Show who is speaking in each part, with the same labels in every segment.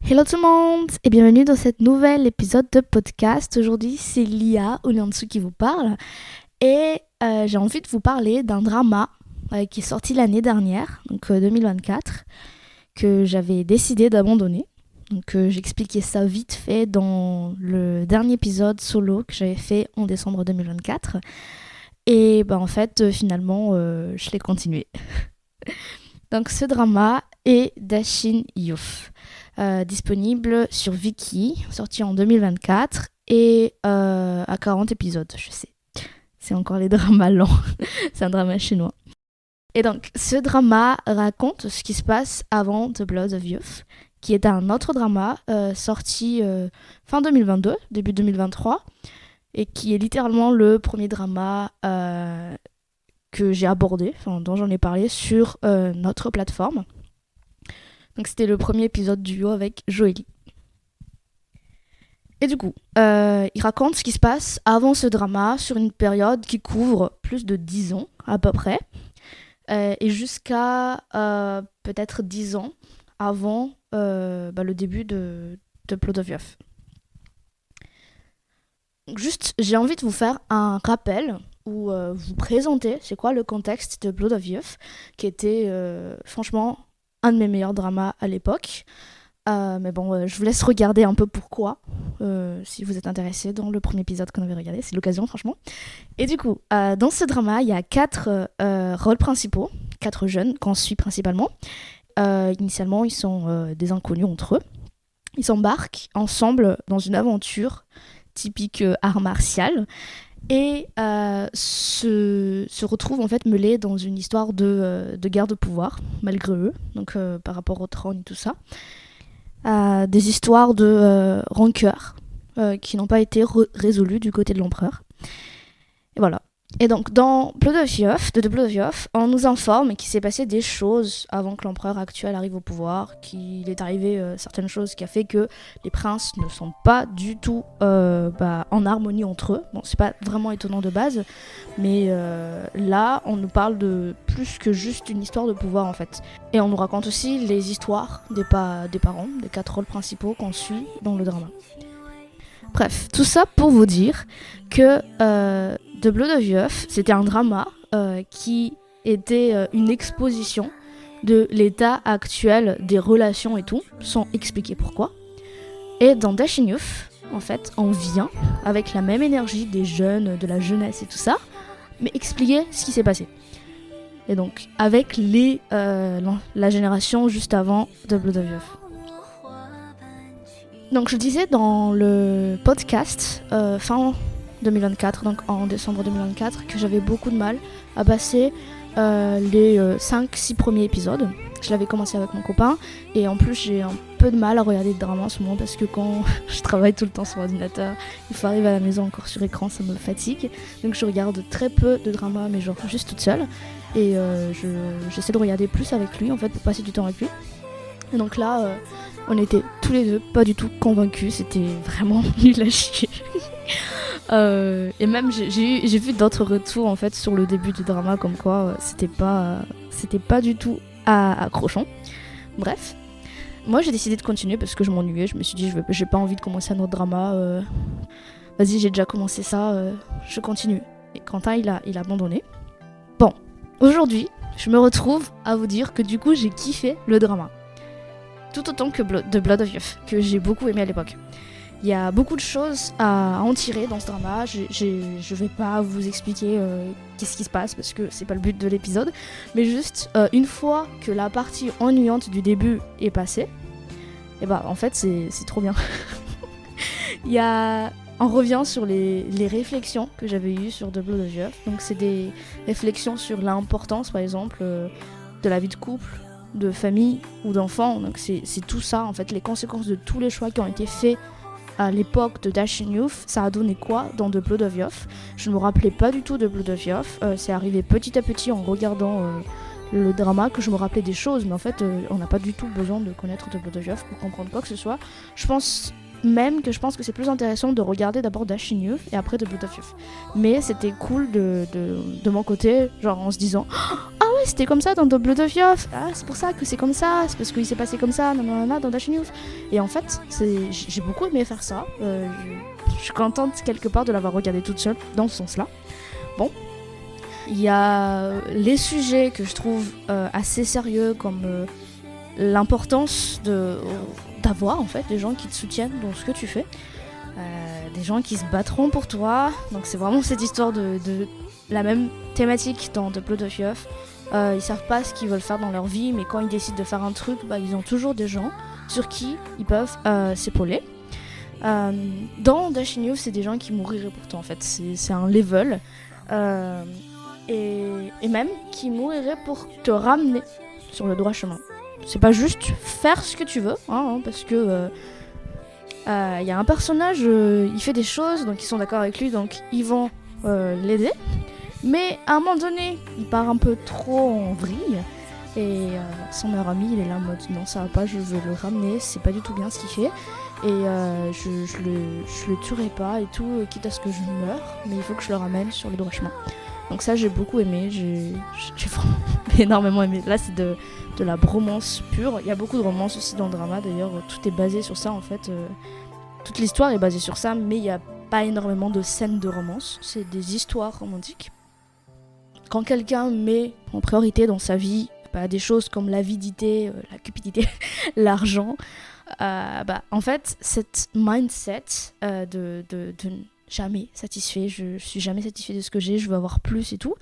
Speaker 1: Hello tout le monde et bienvenue dans cet nouvel épisode de podcast. Aujourd'hui c'est Lia Onyansu qui vous parle et j'ai envie de vous parler d'un drama qui est sorti l'année dernière, donc 2024, que j'avais décidé d'abandonner. Donc j'expliquais ça vite fait dans le dernier épisode solo que j'avais fait en décembre 2024 et en fait finalement je l'ai continué. Donc ce drama est Dashin Youth. Disponible sur Viki, sorti en 2024 et à 40 épisodes, je sais. C'est encore les dramas lents, c'est un drama chinois. Et donc, ce drama raconte ce qui se passe avant The Blood of Youth, qui est un autre drama sorti fin 2022, début 2023, et qui est littéralement le premier drama que j'ai abordé, dont j'en ai parlé sur notre plateforme. Donc c'était le premier épisode duo avec Joélie. Et du coup, il raconte ce qui se passe avant ce drama sur une période qui couvre plus de 10 ans à peu près. Et jusqu'à peut-être 10 ans avant le début de Blood of Youth. Juste, j'ai envie de vous faire un rappel ou vous présenter c'est quoi le contexte de Blood of Youth, qui était franchement un de mes meilleurs dramas à l'époque. Mais bon, je vous laisse regarder un peu pourquoi, si vous êtes intéressé dans le premier épisode qu'on avait regardé. C'est l'occasion, franchement. Et du coup, dans ce drama, il y a 4 rôles principaux, 4 jeunes qu'on suit principalement. Initialement, ils sont des inconnus entre eux. Ils s'embarquent ensemble dans une aventure typique art martial et se retrouvent en fait mêlés dans une histoire de guerre de pouvoir, malgré eux, donc par rapport au trône et tout ça. Des histoires de rancœur qui n'ont pas été résolues du côté de l'empereur. Et voilà. Et donc, dans The Blood of Youth, on nous informe qu'il s'est passé des choses avant que l'empereur actuel arrive au pouvoir, qu'il est arrivé certaines choses qui a fait que les princes ne sont pas du tout en harmonie entre eux. Bon, c'est pas vraiment étonnant de base, mais là, on nous parle de plus que juste une histoire de pouvoir en fait. Et on nous raconte aussi les histoires des parents, des 4 rôles principaux qu'on suit dans le drama. Bref, tout ça pour vous dire que The Blood of Youth, c'était un drama qui était une exposition de l'état actuel des relations et tout, sans expliquer pourquoi. Et dans Dashin Youth, en fait, on vient avec la même énergie des jeunes, de la jeunesse et tout ça, mais expliquer ce qui s'est passé. Et donc, avec la génération juste avant The Blood of Youth. Donc je disais dans le podcast fin 2024, donc en décembre 2024, que j'avais beaucoup de mal à passer les 5-6 premiers épisodes. Je l'avais commencé avec mon copain et en plus j'ai un peu de mal à regarder des dramas en ce moment parce que quand je travaille tout le temps sur l'ordinateur, il faut arriver à la maison encore sur écran, ça me fatigue. Donc je regarde très peu de dramas mais genre juste toute seule et j'essaie de regarder plus avec lui en fait pour passer du temps avec lui. Et donc là, on était tous les deux pas du tout convaincus, c'était vraiment nul à chier. Et même j'ai vu d'autres retours en fait sur le début du drama comme quoi c'était pas du tout accrochant. Bref, moi j'ai décidé de continuer parce que je m'ennuyais, je me suis dit j'ai pas envie de commencer un autre drama, vas-y j'ai déjà commencé ça, je continue. Et Quentin il a abandonné. Bon, aujourd'hui je me retrouve à vous dire que du coup j'ai kiffé le drama. Tout autant que The Blood of Youth, que j'ai beaucoup aimé à l'époque. Il y a beaucoup de choses à en tirer dans ce drama. Je vais pas vous expliquer qu'est-ce qui se passe parce que c'est pas le but de l'épisode. Mais juste, une fois que la partie ennuyante du début est passée, et en fait c'est trop bien. On revient sur les réflexions que j'avais eues sur The Blood of Youth. Donc c'est des réflexions sur l'importance par exemple de la vie de couple, de famille ou d'enfants, donc c'est tout ça en fait, les conséquences de tous les choix qui ont été faits à l'époque de Dashin Youth, ça a donné quoi dans The Blood of Youth. Je ne me rappelais pas du tout de Blood of Youth, c'est arrivé petit à petit en regardant le drama que je me rappelais des choses, mais en fait on n'a pas du tout besoin de connaître The Blood of Youth pour comprendre quoi que ce soit. Je pense que c'est plus intéressant de regarder d'abord Dashin Youth et après The Blood of Youth. Mais c'était cool de mon côté, genre en se disant c'était comme ça dans The Blood of Yoff. Ah, c'est pour ça que c'est comme ça, c'est parce qu'il s'est passé comme ça, nanana, dans Dashing Youth. Et en fait, j'ai beaucoup aimé faire ça. Je suis contente quelque part de l'avoir regardé toute seule, dans ce sens-là. Bon. Il y a les sujets que je trouve assez sérieux, comme l'importance d'avoir en fait des gens qui te soutiennent dans ce que tu fais. Des gens qui se battront pour toi. Donc c'est vraiment cette histoire de la même thématique dans The Blood of Yoff. Ils savent pas ce qu'ils veulent faire dans leur vie, mais quand ils décident de faire un truc, ils ont toujours des gens sur qui ils peuvent s'épauler. Dans Dashing Youth, c'est des gens qui mourraient pour toi en fait. C'est un level. Et même qui mourraient pour te ramener sur le droit chemin. C'est pas juste faire ce que tu veux, parce que y a un personnage, il fait des choses, donc ils sont d'accord avec lui, donc ils vont l'aider. Mais à un moment donné, il part un peu trop en vrille. Et son meilleur ami, il est là en mode non, ça va pas, je veux le ramener, c'est pas du tout bien ce qu'il fait. Et je le tuerai pas et tout, quitte à ce que je meure, mais il faut que je le ramène sur le droit chemin. Donc ça, j'ai beaucoup aimé, j'ai vraiment énormément aimé. Là, c'est de la bromance pure. Il y a beaucoup de romance aussi dans le drama, d'ailleurs, tout est basé sur ça en fait. Toute l'histoire est basée sur ça, mais il n'y a pas énormément de scènes de romance. C'est des histoires romantiques. Quand quelqu'un met en priorité dans sa vie des choses comme l'avidité, la cupidité, l'argent, en fait, cette mindset de jamais satisfait, je suis jamais satisfait de ce que j'ai, je veux avoir plus et tout,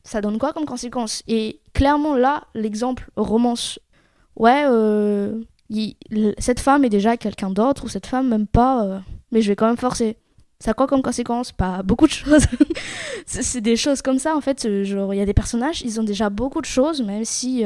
Speaker 1: ça donne quoi comme conséquence? Et clairement là, l'exemple romance, cette femme est déjà quelqu'un d'autre, ou cette femme m'aime pas, mais je vais quand même forcer. Ça a quoi comme conséquence? Pas beaucoup de choses. C'est des choses comme ça en fait, genre il y a des personnages, ils ont déjà beaucoup de choses, même si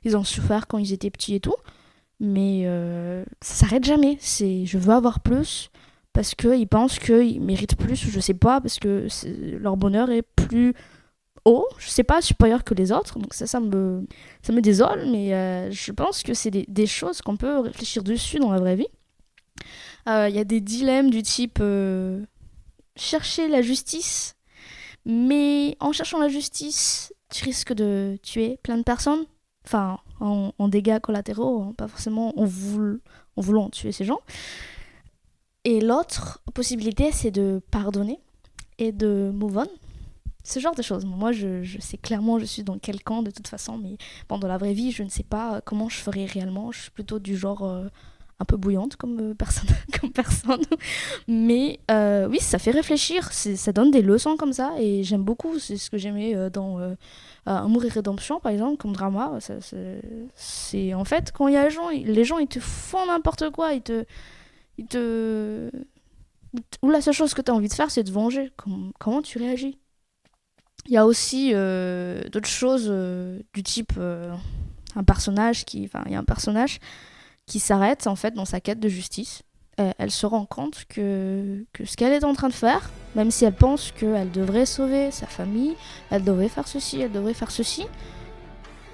Speaker 1: ils ont souffert quand ils étaient petits et tout, mais ça s'arrête jamais, c'est je veux avoir plus, parce qu'ils pensent qu'ils méritent plus, ou je sais pas, parce que leur bonheur est plus haut, je sais pas, supérieur que les autres, donc ça me désole, mais je pense que c'est des choses qu'on peut réfléchir dessus dans la vraie vie. Il y a des dilemmes du type chercher la justice, mais en cherchant la justice, tu risques de tuer plein de personnes, enfin en dégâts collatéraux, pas forcément en voulant tuer ces gens. Et l'autre possibilité, c'est de pardonner et de move on. Ce genre de choses. Moi, je sais clairement je suis dans quel camp de toute façon, mais dans la vraie vie, je ne sais pas comment je ferais réellement. Je suis plutôt du genre un peu bouillante comme personne. Mais oui, ça fait réfléchir. Ça donne des leçons comme ça, et j'aime beaucoup. C'est ce que j'aimais dans Amour et Rédemption, par exemple, comme drama. C'est en fait, quand il y a les gens, ils te font n'importe quoi. Ou la seule chose que tu as envie de faire, c'est de venger. Comment tu réagis? Il y a aussi d'autres choses du type un personnage il y a un personnage qui s'arrête en fait dans sa quête de justice. Elle se rend compte que ce qu'elle est en train de faire, même si elle pense qu'elle devrait sauver sa famille, elle devrait faire ceci, elle devrait faire ceci,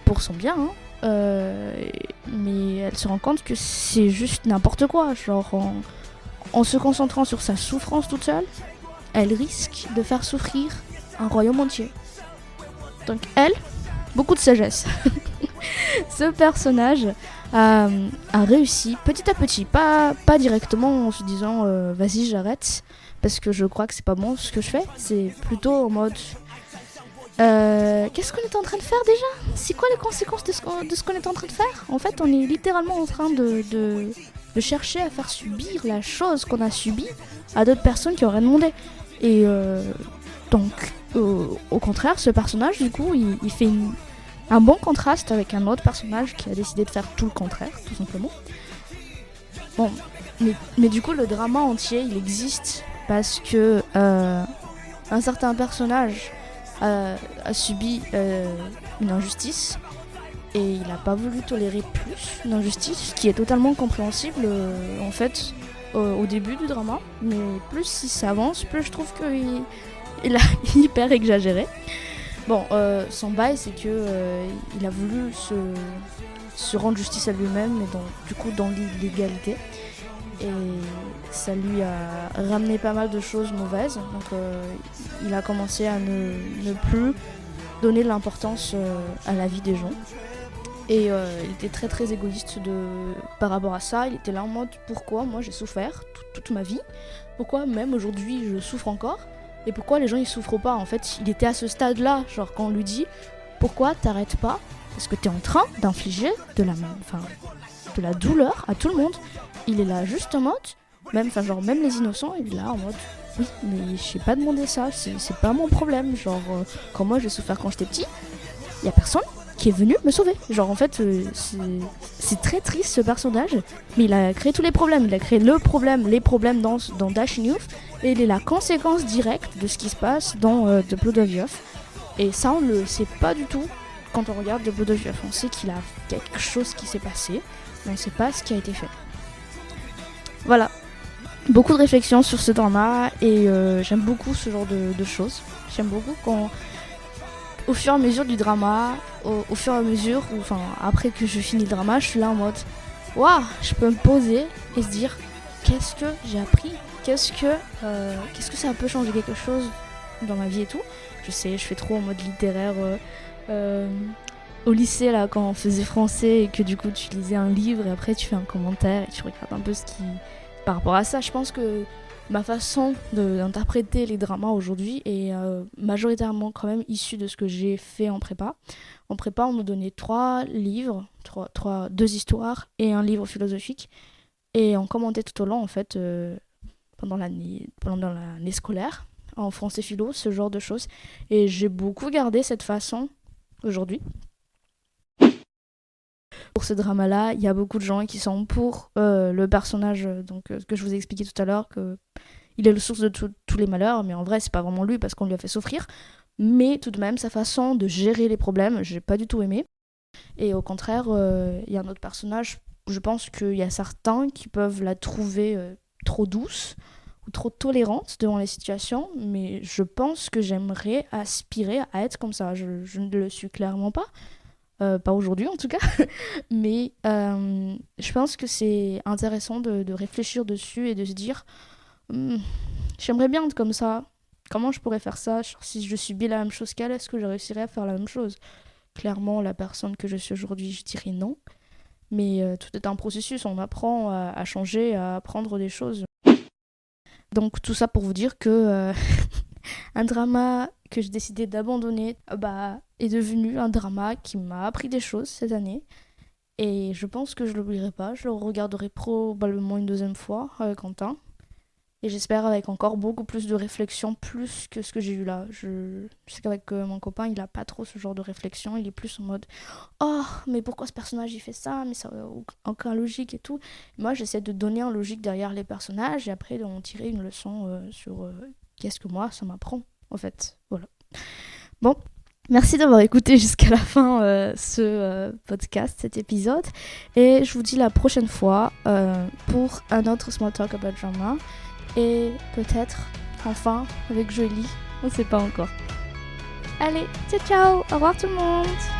Speaker 1: pour son bien, mais elle se rend compte que c'est juste n'importe quoi. Genre en se concentrant sur sa souffrance toute seule, elle risque de faire souffrir un royaume entier. Donc elle, beaucoup de sagesse. Ce personnage a réussi petit à petit, pas directement en se disant vas-y j'arrête, parce que je crois que c'est pas bon ce que je fais. C'est plutôt en mode qu'est-ce qu'on est en train de faire déjà? C'est quoi les conséquences de ce qu'on est en train de faire? En fait, on est littéralement en train de chercher à faire subir la chose qu'on a subie à d'autres personnes qui auraient demandé. Et donc au contraire, ce personnage du coup il fait un bon contraste avec un autre personnage qui a décidé de faire tout le contraire, tout simplement. Bon, mais du coup le drama entier il existe parce que un certain personnage a subi une injustice, et il n'a pas voulu tolérer plus d'injustice, ce qui est totalement compréhensible en fait au début du drama, mais plus si ça avance, plus je trouve qu'il a hyper exagéré. Bon, son bail, c'est que il a voulu se rendre justice à lui-même, mais du coup dans l'illégalité. Et ça lui a ramené pas mal de choses mauvaises. Donc il a commencé à ne plus donner de l'importance à la vie des gens. Et il était très très égoïste par rapport à ça. Il était là en mode pourquoi moi j'ai souffert toute ma vie, pourquoi même aujourd'hui je souffre encore, et pourquoi les gens ils souffrent pas. En fait, il était à ce stade là, genre quand on lui dit pourquoi t'arrêtes pas, parce que t'es en train d'infliger de la douleur à tout le monde. Il est là juste en mode, même les innocents, il est là en mode oui mais j'ai pas demandé ça, c'est pas mon problème. Genre quand moi j'ai souffert quand j'étais petit, y a personne qui est venu me sauver. Genre en fait c'est très triste ce personnage, mais il a créé tous les problèmes. Il a créé les problèmes dans Dashing Youth, et il est la conséquence directe de ce qui se passe dans The Blood of Youth. Et ça on le sait pas du tout quand on regarde The Blood of Youth. On sait qu'il a quelque chose qui s'est passé, mais on sait pas ce qui a été fait. Voilà, beaucoup de réflexions sur ce drama, et j'aime beaucoup ce genre de choses. J'aime beaucoup quand au fur et à mesure du drama, au fur et à mesure, après que je finis le drama, je suis là en mode waouh, je peux me poser et se dire qu'est-ce que j'ai appris, qu'est-ce que ça peut changer quelque chose dans ma vie et tout. Je sais, je fais trop en mode littéraire au lycée là, quand on faisait français et que du coup tu lisais un livre et après tu fais un commentaire et tu regardes un peu ce qui par rapport à ça. Je pense que ma façon d'interpréter les dramas aujourd'hui est majoritairement quand même issue de ce que j'ai fait en prépa. En prépa, on nous donnait 3 livres, 2 histoires et un livre philosophique. Et on commentait tout au long, en fait, pendant l'année scolaire, en français philo, ce genre de choses. Et j'ai beaucoup gardé cette façon aujourd'hui. Pour ce drama-là, il y a beaucoup de gens qui sont pour le personnage que je vous ai expliqué tout à l'heure, qu'il est le source de tous les malheurs, mais en vrai, c'est pas vraiment lui parce qu'on lui a fait souffrir. Mais tout de même, sa façon de gérer les problèmes, j'ai pas du tout aimé. Et au contraire, il y a un autre personnage, je pense qu'il y a certains qui peuvent la trouver trop douce ou trop tolérante devant les situations, mais je pense que j'aimerais aspirer à être comme ça. Je ne le suis clairement pas. Pas aujourd'hui en tout cas, mais je pense que c'est intéressant de réfléchir dessus et de se dire j'aimerais bien être comme ça, comment je pourrais faire ça, si je subis la même chose qu'elle, est-ce que je réussirais à faire la même chose. Clairement, la personne que je suis aujourd'hui, je dirais non, mais tout est un processus, on apprend à changer, à apprendre des choses. Donc tout ça pour vous dire que un drama que j'ai décidé d'abandonner est devenu un drama qui m'a appris des choses cette année. Et je pense que je l'oublierai pas. Je le regarderai probablement une 2e fois avec Quentin. Et j'espère avec encore beaucoup plus de réflexion, plus que ce que j'ai eu là. Je sais qu'avec mon copain, il a pas trop ce genre de réflexion. Il est plus en mode oh, mais pourquoi ce personnage il fait ça? Mais ça n'a aucun logique et tout. Moi, j'essaie de donner un logique derrière les personnages et après d'en tirer une leçon sur qu'est-ce que moi ça m'apprend en fait. Voilà. Bon. Merci d'avoir écouté jusqu'à la fin ce podcast, cet épisode. Et je vous dis la prochaine fois pour un autre Small Talk About Drama. Et peut-être, enfin, avec Jolie. On ne sait pas encore. Allez, ciao ciao. Au revoir tout le monde.